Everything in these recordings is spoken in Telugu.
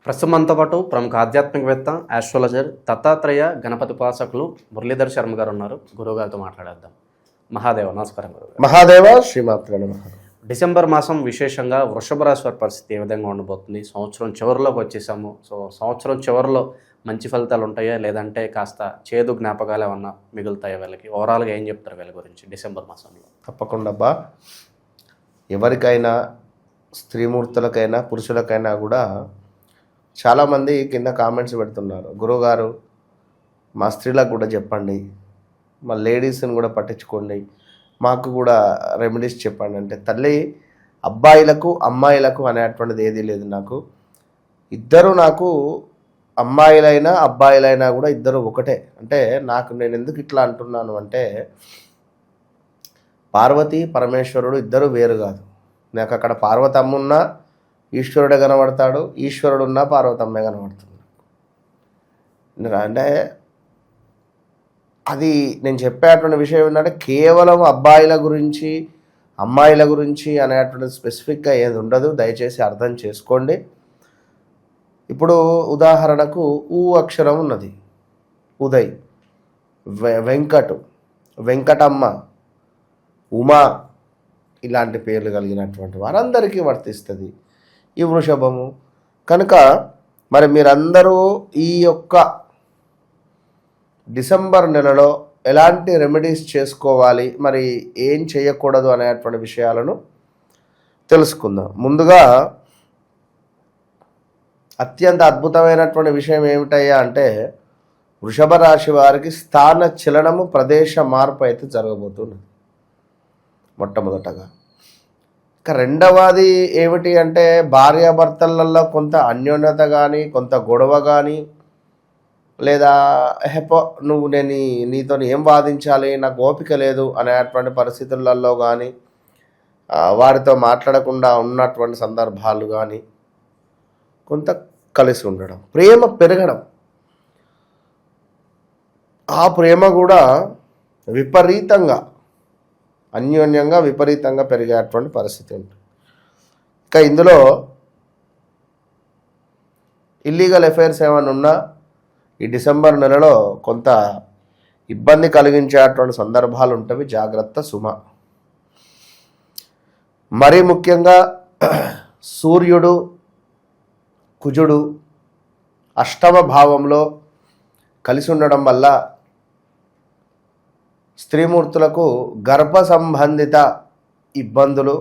ప్రస్తుతం మనతో పాటు ప్రముఖ ఆధ్యాత్మికవేత్త ఆస్ట్రాలజర్ దత్తాత్రేయ గణపతి ఉపాసకులు మురళీధర్ శర్మ గారు ఉన్నారు. గురువుగారితో మాట్లాడేద్దాం. మహాదేవ నమస్కారం. గురువు మహాదేవ శ్రీమాత్రే నమః. డిసెంబర్ మాసం విశేషంగా వృషభ రాశి వారి పరిస్థితి ఏ విధంగా ఉండబోతుంది? సంవత్సరం చివరిలోకి వచ్చేసాము. సో సంవత్సరం చివరిలో మంచి ఫలితాలు ఉంటాయా, లేదంటే కాస్త చేదు జ్ఞాపకాలు ఏమన్నా మిగులుతాయా వీళ్ళకి? ఓవరాల్గా ఏం చెప్తారు వీళ్ళ గురించి డిసెంబర్ మాసంలో? తప్పకుండా అబ్బా, ఎవరికైనా స్త్రీమూర్తులకైనా పురుషులకైనా కూడా చాలామంది కింద కామెంట్స్ పెడుతున్నారు, గురువుగారు మా స్త్రీలకు కూడా చెప్పండి, మా లేడీస్ని కూడా పట్టించుకోండి, మాకు కూడా రెమెడీస్ చెప్పండి. అంటే తల్లి, అబ్బాయిలకు అమ్మాయిలకు అనేటువంటిది ఏదీ లేదు. ఇద్దరు నాకు అమ్మాయిలైనా అబ్బాయిలైనా కూడా ఇద్దరు ఒకటే. అంటే నేను ఎందుకు ఇట్లా అంటున్నాను అంటే, పార్వతి పరమేశ్వరుడు ఇద్దరు వేరు కాదు. నాకు అక్కడ పార్వతమ్మ ఉన్నా ఈశ్వరుడే కనబడతాడు, ఈశ్వరుడు ఉన్నా పార్వతమ్మే కనబడుతుంది. అంటే అది నేను చెప్పేటువంటి విషయం ఏంటంటే, కేవలం అబ్బాయిల గురించి అమ్మాయిల గురించి అనేటువంటి స్పెసిఫిక్గా ఏది ఉండదు. దయచేసి అర్థం చేసుకోండి. ఇప్పుడు ఉదాహరణకు ఊ అక్షరం ఉన్నది, ఉదయ్, వెంకటమ్మ, ఉమా, ఇలాంటి పేర్లు కలిగినటువంటి వారందరికీ వర్తిస్తుంది ఈ వృషభము. కనుక మరి మీరందరూ ఈ యొక్క డిసెంబర్ నెలలో ఎలాంటి రెమెడీస్ చేసుకోవాలి, మరి ఏం చేయకూడదు అనేటువంటి విషయాలను తెలుసుకుందాం. ముందుగా అత్యంత అద్భుతమైనటువంటి విషయం ఏమిటయ్యా అంటే, వృషభ రాశి వారికి స్థాన చలనము, ప్రదేశ మార్పు అయితే జరగబోతుంది మొట్టమొదటగా. ఇక రెండవది ఏమిటి అంటే, భార్యాభర్తలలో కొంత అన్యోన్యత కానీ, కొంత గొడవ కానీ, లేదా నేను నీతో ఏం వాదించాలి, నాకు ఓపిక లేదు అనేటువంటి పరిస్థితులలో కానీ, వారితో మాట్లాడకుండా ఉన్నటువంటి సందర్భాలు కానీ, కొంత కలిసి ఉండడం, ప్రేమ పెరగడం, ఆ ప్రేమ కూడా విపరీతంగా అన్యోన్యంగా విపరీతంగా పెరిగేటువంటి పరిస్థితి ఉంటుంది. ఇంకా ఇందులో ఇల్లీగల్ అఫైర్స్ ఏమైనా ఉన్నా ఈ డిసెంబర్ నెలలో కొంత ఇబ్బంది కలిగించేటువంటి సందర్భాలు ఉంటవి. జాగ్రత్త సుమ. మరీ ముఖ్యంగా సూర్యుడు కుజుడు అష్టమ భావంలో కలిసి ఉండడం వల్ల స్త్రీమూర్తులకు గర్భ సంబంధిత ఇబ్బందులు,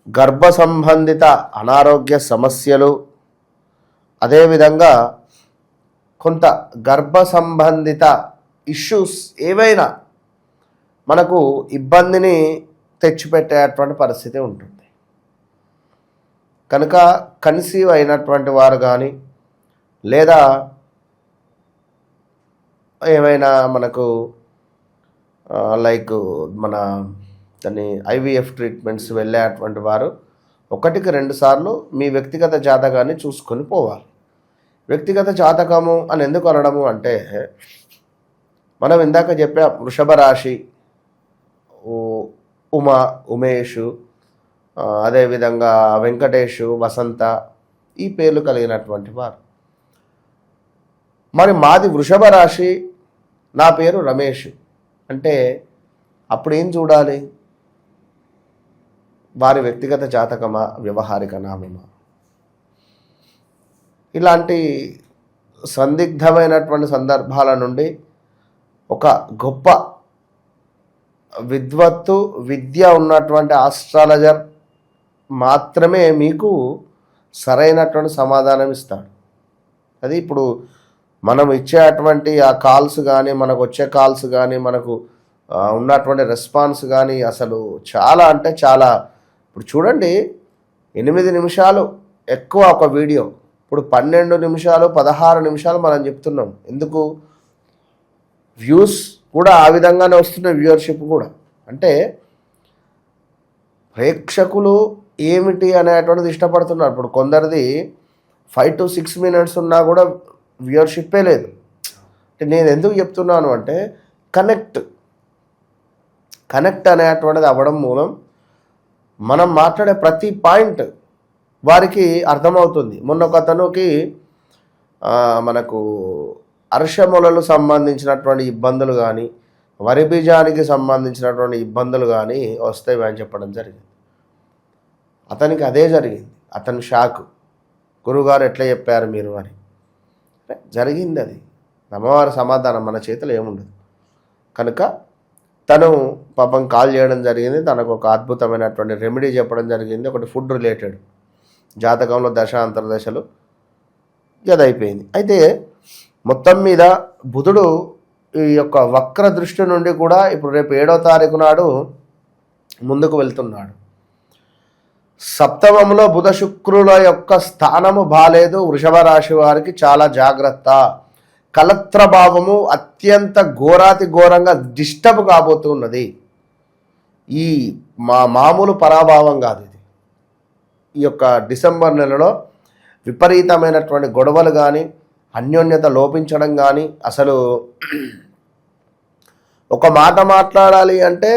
గర్భ సంబంధిత అనారోగ్య సమస్యలు, అదేవిధంగా కొంత గర్భ సంబంధిత ఇష్యూస్ ఏవైనా మనకు ఇబ్బందిని తెచ్చిపెట్టేటువంటి పరిస్థితి ఉంటుంది. కనుక కన్సీవ్ అయినటువంటి వారు కానీ, లేదా ఏమైనా మనకు దాన్ని ఐవీఎఫ్ ట్రీట్మెంట్స్ వెళ్ళేటువంటి వారు 1-2 సార్లు మీ వ్యక్తిగత జాతకాన్ని చూసుకొని పోవాలి. వ్యక్తిగత జాతకము అని ఎందుకు అనడము అంటే, మనం ఇందాక చెప్పాం, వృషభ రాశి ఉమేషు, అదేవిధంగా వెంకటేషు, వసంత, ఈ పేర్లు కలిగినటువంటి వారు. మరి మాది వృషభ రాశి, నా పేరు రమేష్ అంటే అప్పుడు ఏం చూడాలి? వారి వ్యక్తిగత జాతకమా, వ్యవహారిక నామమా? ఇలాంటి సందిగ్ధమైనటువంటి సందర్భాల నుండి ఒక గొప్ప విద్య ఉన్నటువంటి ఆస్ట్రాలజర్ మాత్రమే మీకు సరైనటువంటి సమాధానం ఇస్తాడు. అది ఇప్పుడు మనం ఇచ్చేటువంటి ఆ కాల్స్ కానీ, మనకు వచ్చే కాల్స్ కానీ, మనకు ఉన్నటువంటి రెస్పాన్స్ కానీ అసలు చాలా అంటే చాలా. ఇప్పుడు చూడండి, 8 నిమిషాలు ఎక్కువ ఒక వీడియో, ఇప్పుడు 12 నిమిషాలు 16 నిమిషాలు మనం చెప్తున్నాం. ఎందుకు? వ్యూస్ కూడా ఆ విధంగానే వస్తున్నాయి, వ్యూవర్షిప్ కూడా. అంటే ప్రేక్షకులు ఏమిటి అనేటువంటిది ఇష్టపడుతున్నారు. ఇప్పుడు కొందరిది 5 to 6 minutes ఉన్నా కూడా వ్యూవర్షిప్పే లేదు. అంటే నేను ఎందుకు చెప్తున్నాను అంటే, కనెక్ట్ అనేటువంటిది అవ్వడం మూలం మనం మాట్లాడే ప్రతి పాయింట్ వారికి అర్థమవుతుంది. మొన్న ఒక అతనుకి మనకు అర్షములకు సంబంధించినటువంటి ఇబ్బందులు కానీ, వరి బీజానికి సంబంధించినటువంటి ఇబ్బందులు కానీ వస్తాయి అని చెప్పడం జరిగింది. అతనికి అదే జరిగింది. అతని షాక్, గురువుగారు ఎట్లా చెప్పారు మీరు అని. జరిగింది అది. అమ్మవారి సమాధానం మన చేతిలో ఏముండదు. కనుక తను పాపం కాల్ చేయడం జరిగింది. తనకు ఒక అద్భుతమైనటువంటి రెమెడీ చెప్పడం జరిగింది. ఒకటి ఫుడ్ రిలేటెడ్, జాతకంలో దశ అంతర్దశలు అయిపోయింది. అయితే మొత్తం మీద బుధుడు ఈ యొక్క వక్ర దృష్టి నుండి కూడా ఇప్పుడు రేపు 7వ తారీఖు నాడు ముందుకు వెళ్తున్నాడు. సప్తమంలో బుధ శుక్రుల యొక్క స్థానము బాలేదు. వృషభ రాశి వారికి చాలా జాగ్రత్త. కలత్ర భావము అత్యంత ఘోరాతి ఘోరంగా డిస్టర్బ్ కాబోతున్నది. ఈ మామూలు పరాభావం కాదు ఇది. ఈ యొక్క డిసెంబర్ నెలలో విపరీతమైనటువంటి గొడవలు కానీ, అన్యోన్యత లోపించడం కానీ, అసలు ఒక మాట మాట్లాడాలి అంటే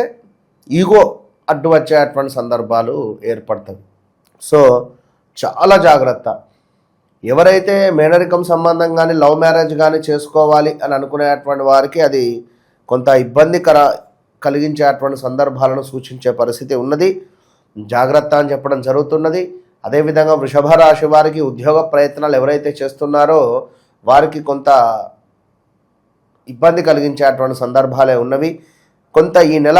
ఈగో అడ్డు వచ్చేటువంటి సందర్భాలు ఏర్పడతాయి. సో చాలా జాగ్రత్త. ఎవరైతే మేనరికం సంబంధం కానీ, లవ్ మ్యారేజ్ కానీ చేసుకోవాలి అని అనుకునేటువంటి వారికి అది కొంత ఇబ్బందికర కలిగించేటువంటి సందర్భాలను సూచించే పరిస్థితి ఉన్నది. జాగ్రత్త అని చెప్పడం జరుగుతున్నది. అదేవిధంగా వృషభ రాశి వారికి ఉద్యోగ ప్రయత్నాలు ఎవరైతే చేస్తున్నారో వారికి కొంత ఇబ్బంది కలిగించేటువంటి సందర్భాలే ఉన్నవి. కొంత ఈ నెల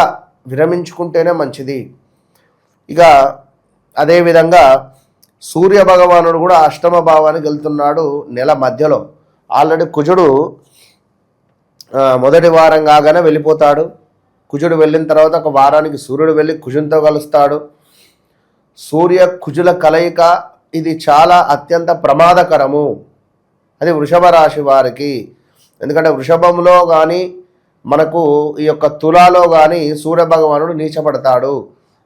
విరమించుకుంటేనే మంచిది. ఇక అదేవిధంగా సూర్య భగవానుడు కూడా అష్టమ భావానికి వెళ్తున్నాడు నెల మధ్యలో. ఆల్రెడీ కుజుడు మొదటి వారం కాగానే వెళ్ళిపోతాడు. కుజుడు వెళ్ళిన తర్వాత ఒక వారానికి సూర్యుడు వెళ్ళి కుజునితో కలుస్తాడు. సూర్య కుజుల కలయిక ఇది చాలా అత్యంత ప్రమాదకరము. అది వృషభ రాశి వారికి. ఎందుకంటే వృషభంలో కానీ మనకు ఈ యొక్క తులాలో కానీ సూర్య భగవానుడు నీచపడతాడు.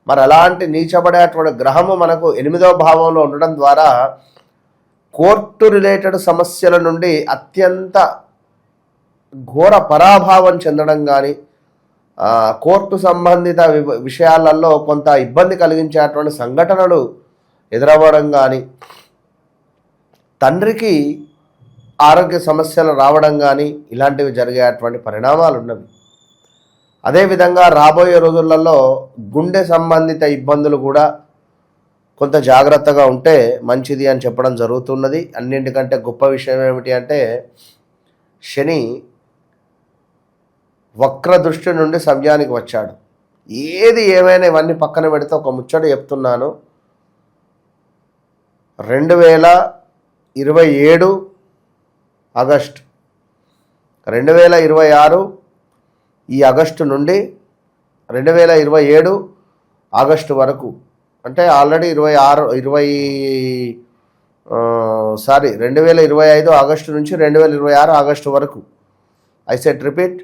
మరి అలాంటి నీచబడేటువంటి గ్రహము మనకు 8వ భావంలో ఉండడం ద్వారా కోర్టు రిలేటెడ్ సమస్యల నుండి అత్యంత ఘోర పరాభావం చెందడం కానీ, కోర్టు సంబంధిత విషయాలలో కొంత ఇబ్బంది కలిగించేటువంటి సంఘటనలు ఎదురవ్వడం కానీ, తండ్రికి ఆరోగ్య సమస్యలు రావడం కానీ ఇలాంటివి జరిగేటువంటి పరిణామాలు ఉన్నవి. అదేవిధంగా రాబోయే రోజులలో గుండె సంబంధిత ఇబ్బందులు కూడా కొంత జాగ్రత్తగా ఉంటే మంచిది అని చెప్పడం జరుగుతున్నది. అన్నింటికంటే గొప్ప విషయం ఏమిటి అంటే శని వక్ర దృష్టి నుండి సమయానికి వచ్చాడు. ఏది ఏమైనా ఇవన్నీ పక్కన పెడితే ఒక ముచ్చట చెప్తున్నాను. 2027 ఆగస్టు, 2026 ఈ ఆగస్టు నుండి 2027 ఆగస్టు వరకు, అంటే ఆల్రెడీ 2025 ఆగస్టు నుంచి 2026 ఆగస్టు వరకు. ఐ సెట్ రిపీట్,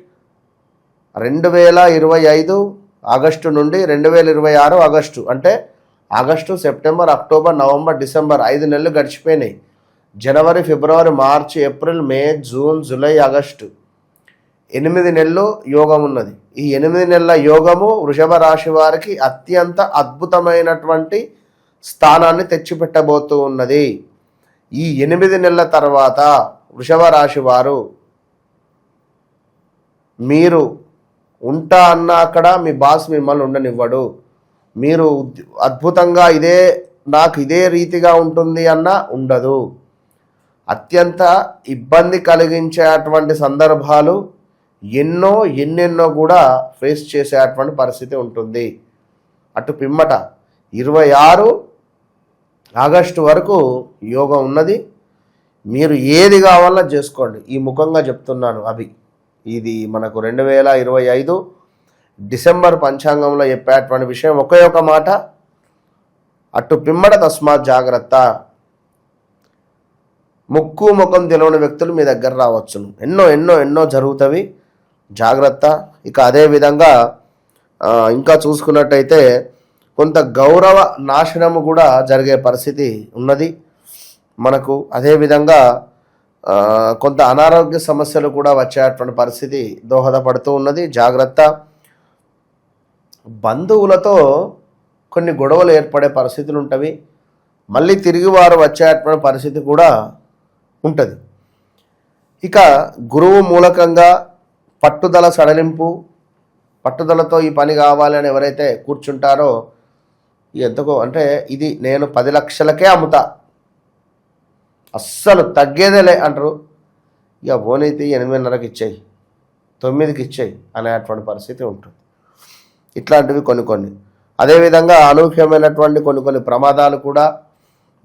2025 ఆగస్టు నుండి 2026 ఆగస్టు, అంటే August, September, October, November, December 5 నెలలు గడిచిపోయినాయి. జనవరి, ఫిబ్రవరి, మార్చి, ఏప్రిల్, మే, జూన్, జూలై, ఆగస్టు 8 నెలలు యోగం ఉన్నది. ఈ 8 నెలల యోగము వృషభ రాశి వారికి అత్యంత అద్భుతమైనటువంటి స్థానాన్ని తెచ్చిపెట్టబోతూ ఉన్నది. ఈ 8 నెలల తర్వాత వృషభ రాశి వారు మీరు ఉంటా అన్న అక్కడ మీ బాస్ మిమ్మల్ని ఉండనివ్వడు. మీరు అద్భుతంగా నాకు ఇదే రీతిగా ఉంటుంది అన్న ఉండదు. అత్యంత ఇబ్బంది కలిగించేటువంటి సందర్భాలు ఎన్నెన్నో కూడా ఫేస్ చేసేటువంటి పరిస్థితి ఉంటుంది. అటు పిమ్మట 26 ఆగస్టు వరకు యోగం ఉన్నది. మీరు ఏది కావాలో చేసుకోండి. ఈ ముఖంగా చెప్తున్నాను. ఇది మనకు 2025 డిసెంబర్ పంచాంగంలో చెప్పేటువంటి విషయం. ఒకే ఒక మాట, అటు పిమ్మట తస్మాత్ జాగ్రత్త. ముక్కు ముఖం తెలియని వ్యక్తులు మీ దగ్గర రావచ్చును. ఎన్నో జరుగుతవి. జాగ్రత్త. ఇక అదేవిధంగా ఇంకా చూసుకున్నట్టయితే కొంత గౌరవ నాశనము కూడా జరిగే పరిస్థితి ఉన్నది మనకు. అదేవిధంగా కొంత అనారోగ్య సమస్యలు కూడా వచ్చేటువంటి పరిస్థితి దోహదపడుతూ ఉన్నది. జాగ్రత్త. బంధువులతో కొన్ని గొడవలు ఏర్పడే పరిస్థితులు ఉంటవి. మళ్ళీ తిరిగి వారు వచ్చేటువంటి పరిస్థితి కూడా ఉంటుంది. ఇక గురువు మూలకంగా పట్టుదల సడలింపు, పట్టుదలతో ఈ పని కావాలని ఎవరైతే కూర్చుంటారో ఎంతకో అంటే ఇది నేను 10 లక్షలకే అమ్ముతా, అస్సలు తగ్గేదేలే అంటారు. ఇక పోనైతే 8:30కి ఇచ్చేయి, 9కి ఇచ్చేయి అనేటువంటి పరిస్థితి ఉంటుంది. ఇట్లాంటివి కొన్ని. అదేవిధంగా అనూహ్యమైనటువంటి కొన్ని ప్రమాదాలు కూడా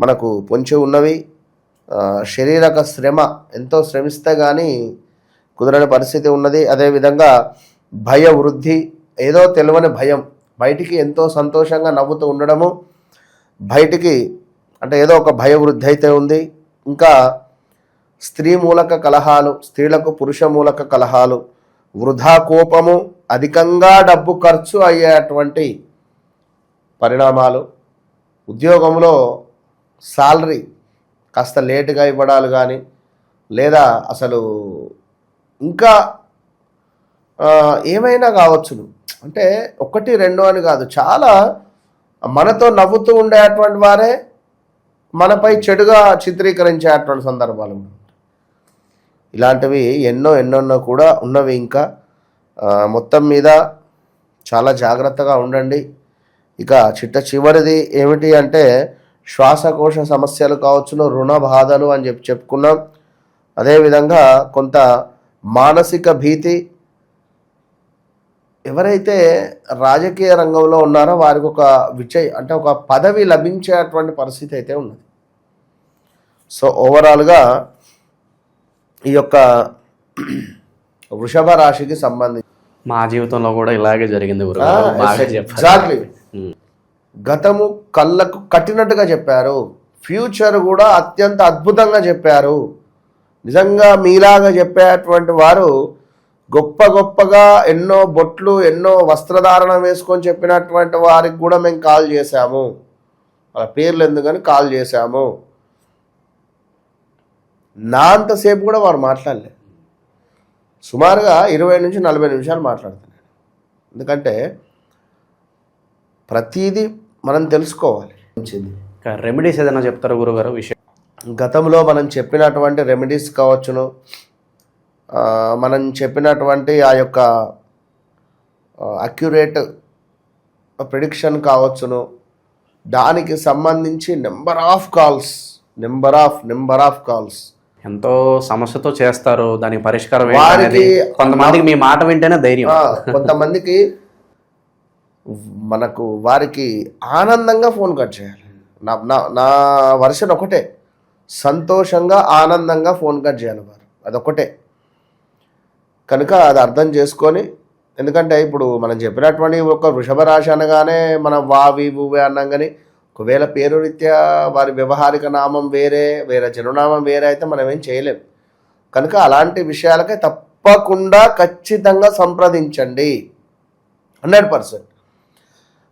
మనకు పొంచి ఉన్నవి. శారీరక శ్రమ, ఎంతో శ్రమిస్తే కానీ కుదరని పరిస్థితి ఉన్నది. అదేవిధంగా భయ వృద్ధి, ఏదో తెలియని భయం, బయటికి ఎంతో సంతోషంగా నవ్వుతూ ఉండడము, బయటికి అంటే ఏదో ఒక భయ వృద్ధి అయితే ఉంది. ఇంకా స్త్రీ మూలక కలహాలు, స్త్రీలకు పురుష మూలక కలహాలు, వృధా కోపము, అధికంగా డబ్బు ఖర్చు అయ్యేటువంటి పరిణామాలు, ఉద్యోగంలో సాలరీ కాస్త లేటుగా ఇవ్వడాలు కానీ, లేదా అసలు ఇంకా ఏమైనా కావచ్చును. అంటే 1, 2 అని కాదు, చాలా మనతో నవ్వుతూ ఉండేటువంటి వారే మనపై చెడుగా చిత్రీకరించేటువంటి సందర్భాలు. ఇలాంటివి ఎన్నో కూడా ఉన్నవి. ఇంకా మొత్తం మీద చాలా జాగ్రత్తగా ఉండండి. ఇక చివరిది ఏమిటి అంటే శ్వాసకోశ సమస్యలు కావచ్చును, రుణ బాధలు అని చెప్పుకున్నాం. అదేవిధంగా కొంత మానసిక భీతి, ఎవరైతే రాజకీయ రంగంలో ఉన్నారో వారికి ఒక అంటే ఒక పదవి లభించేటువంటి పరిస్థితి అయితే ఉన్నది. సో ఓవరాల్గా ఈ యొక్క వృషభ రాశికి సంబంధించి మా జీవితంలో కూడా ఇలాగే జరిగింది. ఎగ్జాక్ట్లీ గతము కళ్ళకు కట్టినట్టుగా చెప్పారు, ఫ్యూచర్ కూడా అత్యంత అద్భుతంగా చెప్పారు. నిజంగా మీలాగా చెప్పేటువంటి వారు గొప్పగా ఎన్నో బొట్లు, ఎన్నో వస్త్రధారణ వేసుకొని చెప్పినటువంటి వారికి కూడా మేము కాల్ చేశాము. వాళ్ళ పేర్లు ఎందుకని కాల్ చేశాము. నా అంతసేపు కూడా వారు మాట్లాడలేదు. సుమారుగా 20 నుంచి 40 నిమిషాలు మాట్లాడుతున్నాను. ఎందుకంటే ప్రతిదీ మనం తెలుసుకోవాలి. రెమెడీస్ ఏదైనా చెప్తారు గురుగారు విషయం? గతంలో మనం చెప్పినటువంటి రెమెడీస్ కావచ్చును, మనం చెప్పినటువంటి ఆ యొక్క అక్యురేట్ ప్రిడిక్షన్ కావచ్చును, దానికి సంబంధించి నెంబర్ ఆఫ్ కాల్స్ ఎంతో సమస్యతో చేస్తారు. దానికి పరిష్కారం వారికి కొంతమందికి మీ మాట వింటేనే ధైర్యం, కొంతమందికి మనకు వారికి ఆనందంగా ఫోన్ కట్ చేయాలి. నా వర్షన్ ఒకటే, సంతోషంగా ఆనందంగా ఫోన్ కట్ చేయాలి వారు, అదొకటే. కనుక అది అర్థం చేసుకొని, ఎందుకంటే ఇప్పుడు మనం చెప్పినటువంటి ఒక వృషభ రాశి అనగానే మనం వావి అన్నాం. కానీ ఒకవేళ పేరు రీత్యా వారి వ్యవహారిక నామం వేరే జనునామం వేరే అయితే మనం ఏం చేయలేం. కనుక అలాంటి విషయాలకై తప్పకుండా ఖచ్చితంగా సంప్రదించండి 100%.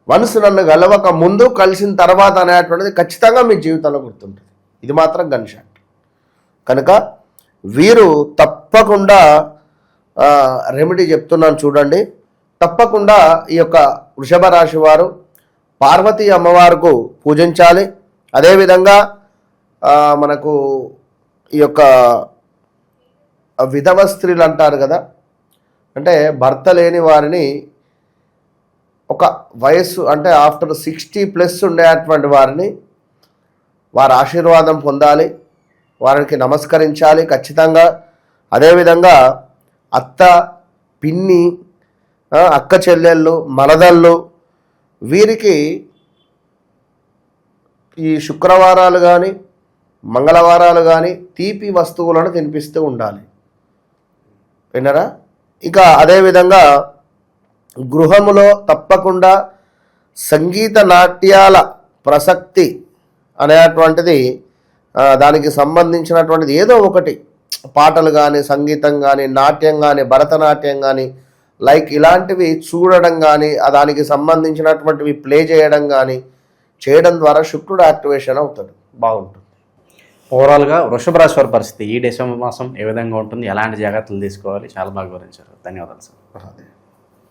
వన్స్ నన్ను గెలవక ముందు కలిసిన తర్వాత అనేటువంటిది ఖచ్చితంగా మీ జీవితంలో గుర్తుంటుంది. ఇది మాత్రం గన్ షాట్. కనుక వీరు తప్పకుండా రెమెడీ చెప్తున్నాను చూడండి. తప్పకుండా ఈ యొక్క వృషభ రాశి వారు పార్వతీ అమ్మవారికి పూజించాలి. అదేవిధంగా మనకు ఈ యొక్క విధవ స్త్రీలు అంటారు కదా, అంటే భర్త లేని వారిని ఒక వయస్సు అంటే ఆఫ్టర్ 60+ ఉండేటువంటి వారిని వారి ఆశీర్వాదం పొందాలి, వారికి నమస్కరించాలి ఖచ్చితంగా. అదేవిధంగా అత్త, పిన్ని, అక్క చెల్లెళ్ళు, మరదళ్ళు వీరికి ఈ శుక్రవారాలు కానీ మంగళవారాలు కానీ తీపి వస్తువులను తినిపిస్తూ ఉండాలి. విన్నారా? ఇక అదేవిధంగా గృహములో తప్పకుండా సంగీత నాట్యాల ప్రసక్తి అనేటువంటిది, దానికి సంబంధించినటువంటిది ఏదో ఒకటి, పాటలు కానీ, సంగీతం కానీ, నాట్యం కానీ, భరతనాట్యం కానీ, లైక్ ఇలాంటివి చూడడం కానీ, దానికి సంబంధించినటువంటివి ప్లే చేయడం కానీ చేయడం ద్వారా శుక్రుడు యాక్టివేషన్ అవుతాడు, బాగుంటుంది. ఓవరాల్గా వృషభ రాశి వారి పరిస్థితి ఈ డిసెంబర్ మాసం ఏ విధంగా ఉంటుంది, ఎలాంటి జాగ్రత్తలు తీసుకోవాలి, చాలా బాగా వివరించారు. ధన్యవాదాలు సార్.